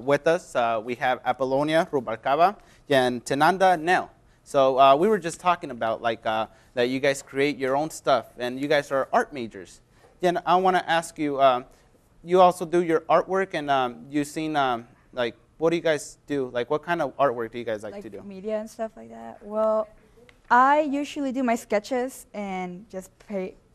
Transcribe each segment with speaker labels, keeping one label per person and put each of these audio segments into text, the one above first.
Speaker 1: with us, we have Apolonia, Ruvalcaba, and Tananda, Nell. So we were just talking about that you guys create your own stuff, and you guys are art majors. Then I want to ask you, you also do your artwork, and you've seen, what do you guys do? Like, what kind of artwork do you guys like to do?
Speaker 2: Media and stuff like that. Well, I usually do my sketches and just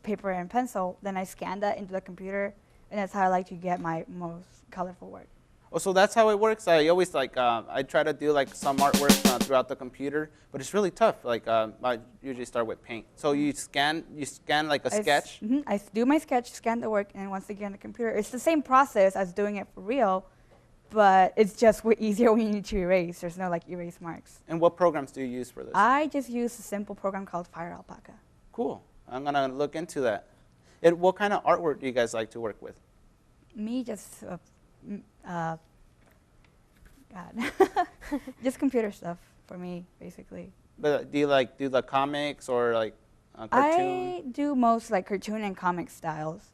Speaker 2: paper and pencil. Then I scan that into the computer, and that's how I like to get my most colorful work.
Speaker 1: Oh, so that's how it works. I always I try to do some artwork throughout the computer, but it's really tough. I usually start with paint. So you scan like a sketch.
Speaker 2: I do my sketch, scan the work, and once again the computer. It's the same process as doing it for real, but it's just way easier when you need to erase. There's no erase marks.
Speaker 1: And what programs do you use for this?
Speaker 2: I just use a simple program called Fire Alpaca.
Speaker 1: Cool. I'm gonna look into that. What kind of artwork do you guys like to work with?
Speaker 2: Me, just God. Just computer stuff for me, basically.
Speaker 1: But do you do the comics or cartoon?
Speaker 2: I do most cartoon and comic styles.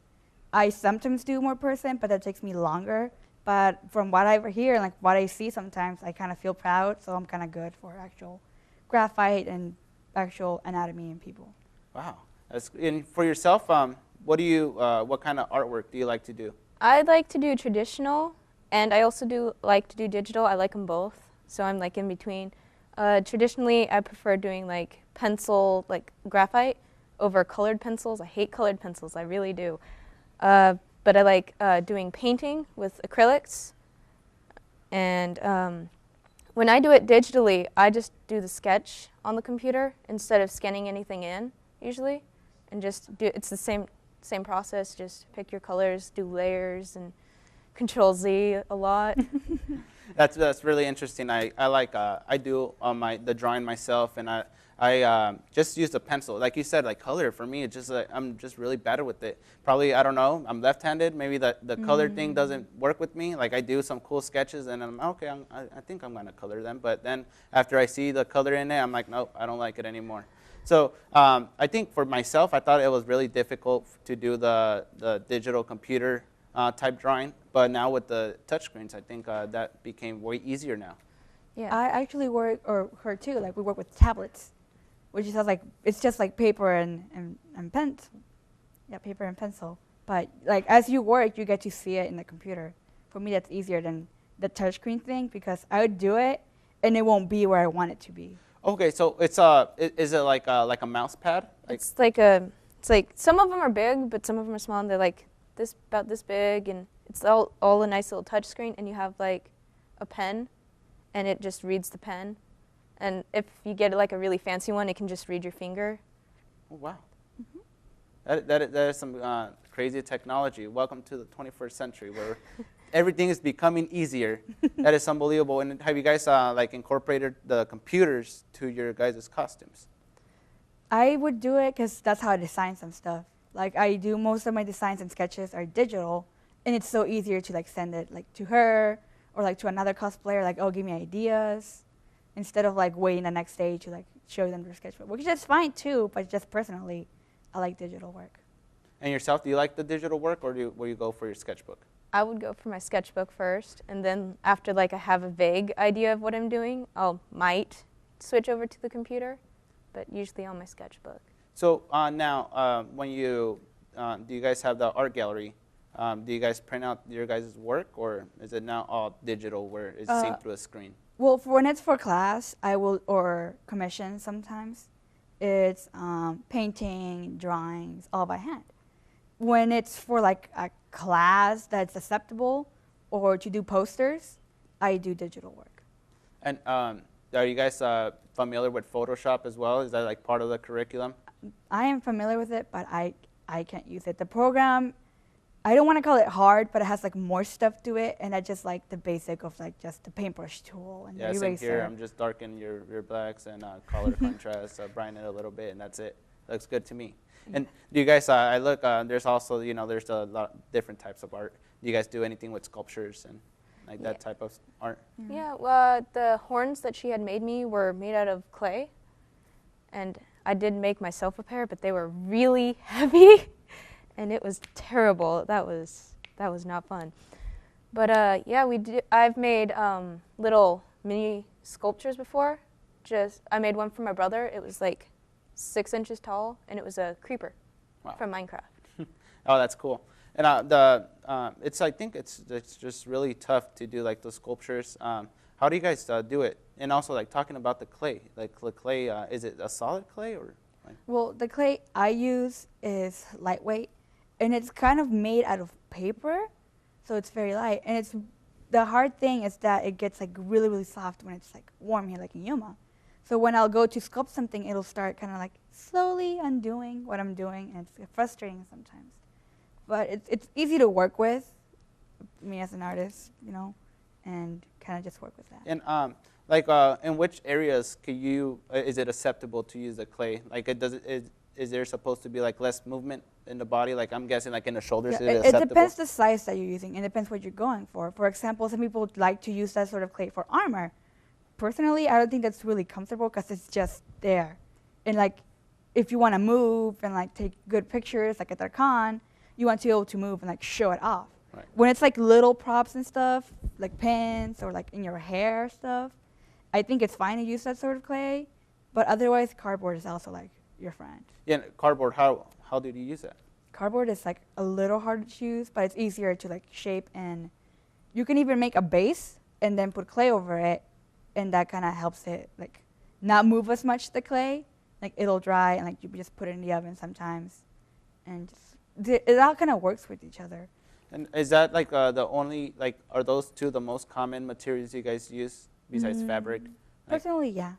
Speaker 2: I sometimes do more person, but that takes me longer. But from what I hear and what I see sometimes, I kind of feel proud, so I'm kind of good for actual graphite and actual anatomy and people.
Speaker 1: Wow. And for yourself, what kind of artwork do you like to do?
Speaker 3: I like to do traditional, and I also like to do digital. I like them both, so I'm in between. Traditionally, I prefer doing pencil, graphite, over colored pencils. I hate colored pencils, I really do. But I like doing painting with acrylics. And when I do it digitally, I just do the sketch on the computer instead of scanning anything in, usually. And just it's the same process, just pick your colors, do layers, and Control Z a lot.
Speaker 1: That's really interesting. I do the drawing myself, and I just use a pencil. Like you said, color for me, it's just I'm just really bad with it. Probably, I don't know, I'm left-handed. Maybe the color thing doesn't work with me. I do some cool sketches, and I'm okay. I think I'm gonna color them. But then after I see the color in it, I'm like, nope, I don't like it anymore. So I think for myself, I thought it was really difficult to do the digital computer type drawing. But now with the touchscreens, I think that became way easier now.
Speaker 2: Yeah, I actually work, or her too, we work with tablets, which is it's just paper and pencil. Yeah, paper and pencil. But as you work, you get to see it in the computer. For me, that's easier than the touchscreen thing, because I would do it and it won't be where I want it to be.
Speaker 1: Okay, so is it like a mouse pad?
Speaker 3: It's some of them are big, but some of them are small, and they're about this big, and it's all a nice little touch screen, and you have a pen, and it just reads the pen. And if you get a really fancy one, it can just read your finger.
Speaker 1: Oh, wow. That is some crazy technology. Welcome to the 21st century, where everything is becoming easier. That is unbelievable. And have you guys incorporated the computers to your guys' costumes?
Speaker 2: I would do it because that's how I design some stuff. I do most of my designs and sketches are digital, and it's so easier to send it to her or to another cosplayer. Oh, give me ideas, instead of waiting the next day to show them their sketchbook, which is fine too. But just personally, I like digital work. And
Speaker 1: yourself, do you like the digital work, or will you go for your sketchbook?
Speaker 3: I would go for my sketchbook first, and then after I have a vague idea of what I'm doing, might switch over to the computer, but usually on my sketchbook.
Speaker 1: So now, when do you guys have the art gallery? Do you guys print out your guys' work, or is it now all digital where it's seen through a screen?
Speaker 2: Well, when it's for class, I will, or commission sometimes, it's painting, drawings, all by hand. When it's for a class that's acceptable, or to do posters, I do digital work.
Speaker 1: And are you guys familiar with Photoshop as well? Is that part of the curriculum?
Speaker 2: I am familiar with it, but I can't use it. The program, I don't want to call it hard, but it has more stuff to it, and I just like the basic of just the paintbrush tool and the eraser.
Speaker 1: Yeah, same here. I'm just darken your blacks and color contrast, brighten it a little bit, and that's it. Looks good to me. And do you guys, I look, there's also, there's a lot of different types of art. Do you guys do anything with sculptures and that type of art?
Speaker 3: Yeah, well, the horns that she had made me were made out of clay, and I did make myself a pair, but they were really heavy, and it was terrible. That was not fun. But yeah, I've made little mini sculptures before. I made one for my brother. It was like 6 inches tall, and it was a creeper from Minecraft.
Speaker 1: Oh, that's cool. And I think it's just really tough to do like those sculptures. How do you guys do it? And also like talking about the clay, like the clay, is it a solid clay or? Like?
Speaker 2: Well, the clay I use is lightweight, and it's kind of made out of paper, so it's very light. And the hard thing is that it gets like really, really soft when it's like warm here, like in Yuma. So when I'll go to sculpt something, it'll start kind of like slowly undoing what I'm doing, and it's frustrating sometimes. But it's easy to work with, me as an artist, you know, and kind of just work with that.
Speaker 1: And in which areas is it acceptable to use the clay? Like, is there supposed to be like less movement in the body? Like, I'm guessing like in the shoulders, is it acceptable?
Speaker 2: It depends the size that you're using. It depends what you're going for. For example, some people would like to use that sort of clay for armor. Personally, I don't think that's really comfortable because it's just there. And like, if you want to move and like take good pictures, like at their con, you want to be able to move and like show it off.
Speaker 1: Right.
Speaker 2: When it's like little props and stuff, like pins or like in your hair stuff, I think it's fine to use that sort of clay. But otherwise, cardboard is also like your friend.
Speaker 1: Yeah, and cardboard. How do you use that?
Speaker 2: Cardboard is like a little hard to choose, but it's easier to like shape, and you can even make a base and then put clay over it, and that kind of helps it like not move as much, the clay. Like it'll dry, and like you just put it in the oven sometimes, and just, it all kind of works with each other.
Speaker 1: And is that like the only, like, are those two the most common materials you guys use besides fabric? Like,
Speaker 2: Personally, yeah.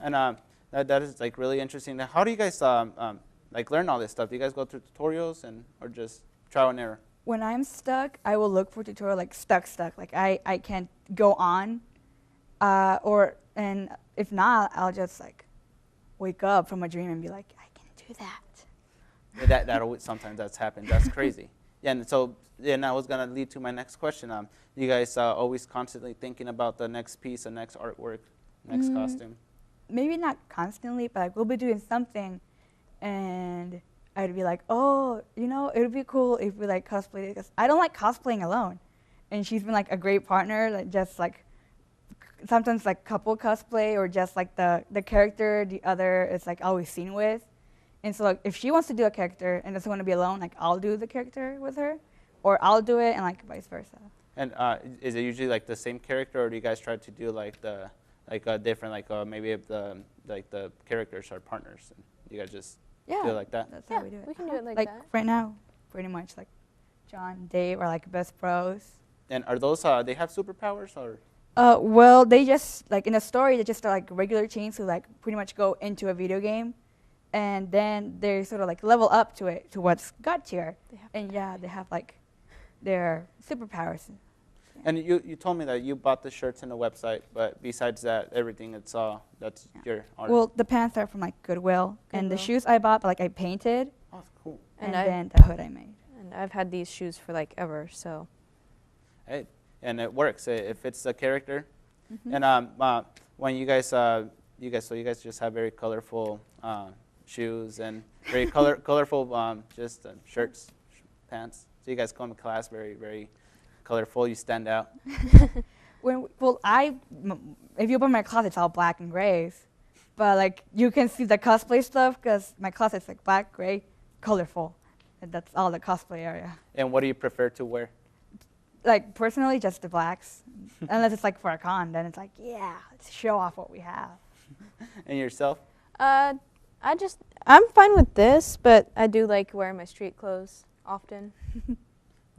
Speaker 1: and that is like really interesting. Now, how do you guys like learn all this stuff? Do you guys go through tutorials or just trial and error?
Speaker 2: When I'm stuck, I will look for tutorial like stuck. Like I can't go on, and if not, I'll just like wake up from a dream and be like, I can do that.
Speaker 1: Yeah, that always, sometimes that's happened. That's crazy. Yeah, and so I was gonna lead to my next question. You guys always constantly thinking about the next piece, the next artwork, next costume?
Speaker 2: Maybe not constantly, but like we'll be doing something, and I'd be like, oh, you know, it would be cool if we like cosplay, because I don't like cosplaying alone, and she's been like a great partner, like just like sometimes like couple cosplay or just like the character the other is like always seen with. And so like if she wants to do a character and doesn't want to be alone, like I'll do the character with her, or I'll do it, and like vice versa. And
Speaker 1: is it usually like the same character, or do you guys try to do like different, like maybe if the characters are partners, and you guys just do it like that?
Speaker 2: That's how we do it.
Speaker 3: We can do it like that.
Speaker 2: Right now, pretty much like John, Dave are like best pros.
Speaker 1: And are those they have superpowers or?
Speaker 2: Well, they just like in the story they just are like regular teens who like pretty much go into a video game, and then they sort of like level up to what's god tier. And yeah, they have like their superpowers. Yeah.
Speaker 1: And you told me that you bought the shirts and the website, but besides that, everything that's your art.
Speaker 2: Well, the pants are from like Goodwill, and the shoes I bought, but like I painted.
Speaker 1: Oh, that's cool.
Speaker 2: And then the hood I made.
Speaker 3: And I've had these shoes for like ever, so.
Speaker 1: Hey, and it works. It fits the character.
Speaker 2: Mm-hmm.
Speaker 1: And when you guys just have very colorful shoes and very colorful just shirts, pants. So you guys come to class very, very colorful. You stand out.
Speaker 2: If you open my closet, it's all black and grays. But like you can see the cosplay stuff because my closet's like black, gray, colorful. And that's all the cosplay area.
Speaker 1: And what do you prefer to wear?
Speaker 2: Like personally, just the blacks. Unless it's like for a con, then it's like, yeah, let's show off what we have.
Speaker 1: And yourself?
Speaker 3: I'm fine with this, but I do like wearing my street clothes often.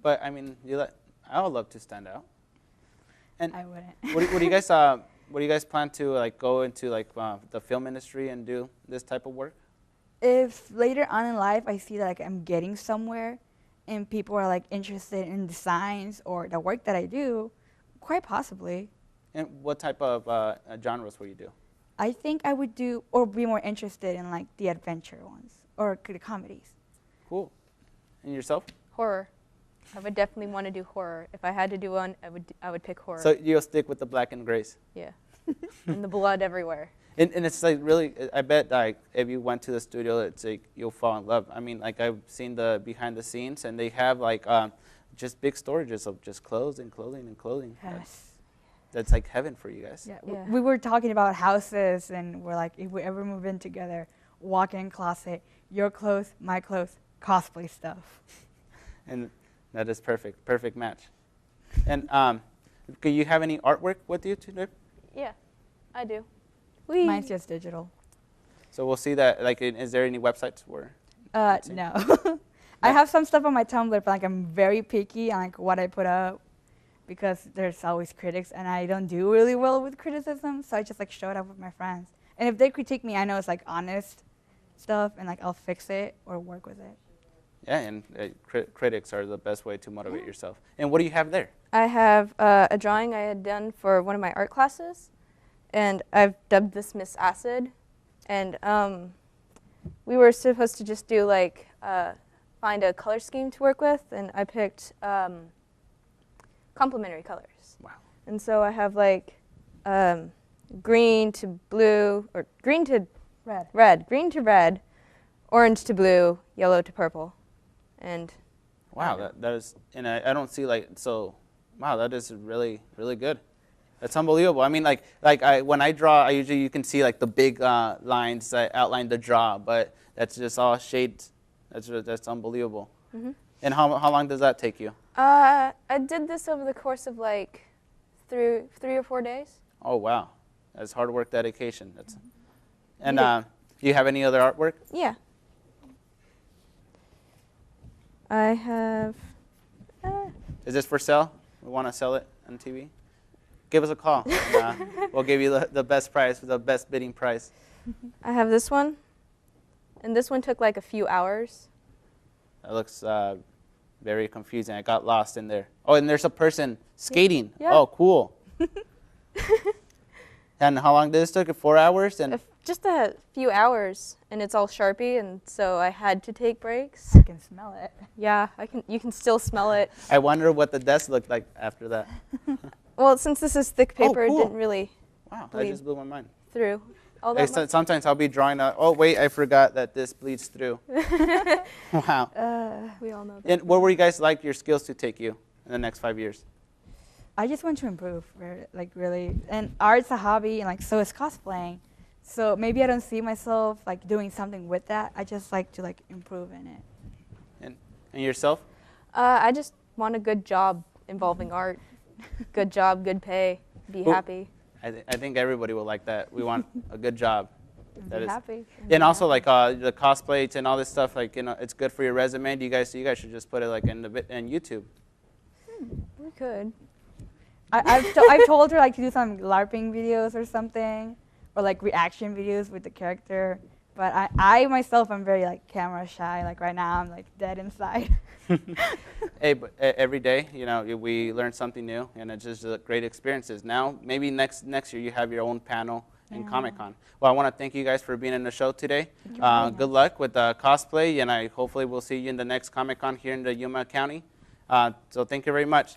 Speaker 1: But I mean, I would love to stand out. And
Speaker 2: I wouldn't.
Speaker 1: what do you guys plan to like go into like the film industry and do this type of work?
Speaker 2: If later on in life I see that like I'm getting somewhere, and people are like interested in designs or the work that I do, quite possibly.
Speaker 1: And what type of genres will you do?
Speaker 2: I think I would do or be more interested in like the adventure ones or the comedies.
Speaker 1: Cool. And yourself?
Speaker 3: Horror. I would definitely want to do horror. If I had to do one, I would pick horror.
Speaker 1: So you'll stick with the black and grays?
Speaker 3: Yeah. And the blood everywhere.
Speaker 1: And it's like really, I bet like if you went to the studio, it's like you'll fall in love. I mean, like I've seen the behind the scenes, and they have like just big storages of just clothes and clothing and clothing.
Speaker 2: Yes.
Speaker 1: That's like heaven for you guys.
Speaker 2: Yeah.
Speaker 3: Yeah.
Speaker 2: We were talking about houses, and we're like, if we ever move in together, walk-in closet, your clothes, my clothes, cosplay stuff.
Speaker 1: And that is perfect match. And do you have any artwork with you today?
Speaker 3: Yeah, I do.
Speaker 2: Mine's just digital.
Speaker 1: So we'll see that. Like, is there any websites where? see?
Speaker 2: No. I have some stuff on my Tumblr, but like I'm very picky on like what I put up because there's always critics, and I don't do really well with criticism. So I just like show it up with my friends, and if they critique me, I know it's like honest stuff, and like I'll fix it or work with it.
Speaker 1: Yeah, and critics are the best way to motivate yourself. And what do you have there?
Speaker 3: I have a drawing I had done for one of my art classes, and I've dubbed this Miss Acid. And we were supposed to just do like find a color scheme to work with, and I picked complementary colors.
Speaker 1: Wow.
Speaker 3: And so I have like green to blue, or green to red, green to red, orange to blue, yellow to purple, and
Speaker 1: Wow, that is, and I don't see like, so, wow, that is really good. That's unbelievable. I mean, when I draw, you can see like the big lines that outline the draw, but that's just all shades. That's unbelievable.
Speaker 3: Mm-hmm.
Speaker 1: And how long does that take you?
Speaker 3: I did this over the course of like 3 or 4 days.
Speaker 1: Oh wow, that's hard work, dedication. That's, and
Speaker 3: Yeah.
Speaker 1: do you have any other artwork?
Speaker 3: Yeah. I have.
Speaker 1: Is this for sale? We want to sell it on TV? Give us a call. And, we'll give you the best price, the best bidding price.
Speaker 3: I have this one, and this one took like a few hours.
Speaker 1: That looks very confusing. I got lost in there. Oh, and there's a person skating.
Speaker 3: Yeah.
Speaker 1: Oh, cool. And how long did this took? 4 hours? And
Speaker 3: Just a few hours, and it's all Sharpie, and so I had to take breaks.
Speaker 2: I can smell it.
Speaker 3: Yeah, you can still smell it.
Speaker 1: I wonder what the desk looked like after that.
Speaker 3: Well, since this is thick paper,
Speaker 1: cool.
Speaker 3: it didn't really
Speaker 1: Wow, that
Speaker 3: bleed
Speaker 1: just blew my mind.
Speaker 3: through all
Speaker 1: Hey,
Speaker 3: that much.
Speaker 1: sometimes I'll be drawing oh, wait, I forgot that this bleeds through. Wow.
Speaker 3: We all know that.
Speaker 1: And where would you guys like your skills to take you in the next 5 years?
Speaker 2: I just want to improve, like really. And art's a hobby, and like so is cosplaying. So maybe I don't see myself like doing something with that. I just like to like improve in it.
Speaker 1: And yourself?
Speaker 3: I just want a good job involving art. Good job, good pay, be
Speaker 1: Well,
Speaker 3: happy.
Speaker 1: I think everybody will like that. We want a good job. That
Speaker 2: Be
Speaker 1: is-
Speaker 2: happy.
Speaker 1: And also like the cosplays and all this stuff, like, you know, it's good for your resume. You guys should just put it like in YouTube.
Speaker 3: We could.
Speaker 2: I've told her like to do some LARPing videos or something, or like reaction videos with the character. But I myself am very like camera shy. Like right now I'm like dead inside.
Speaker 1: Hey, but every day, you know, we learn something new, and it's just great experiences. Now, maybe next year you have your own panel in
Speaker 2: Yeah.
Speaker 1: Comic-Con. Well, I want to thank you guys for being in the show today.
Speaker 2: Thank you very
Speaker 1: Good luck with cosplay, and hopefully we'll see you in the next Comic-Con here in the Yuma County. So thank you very much.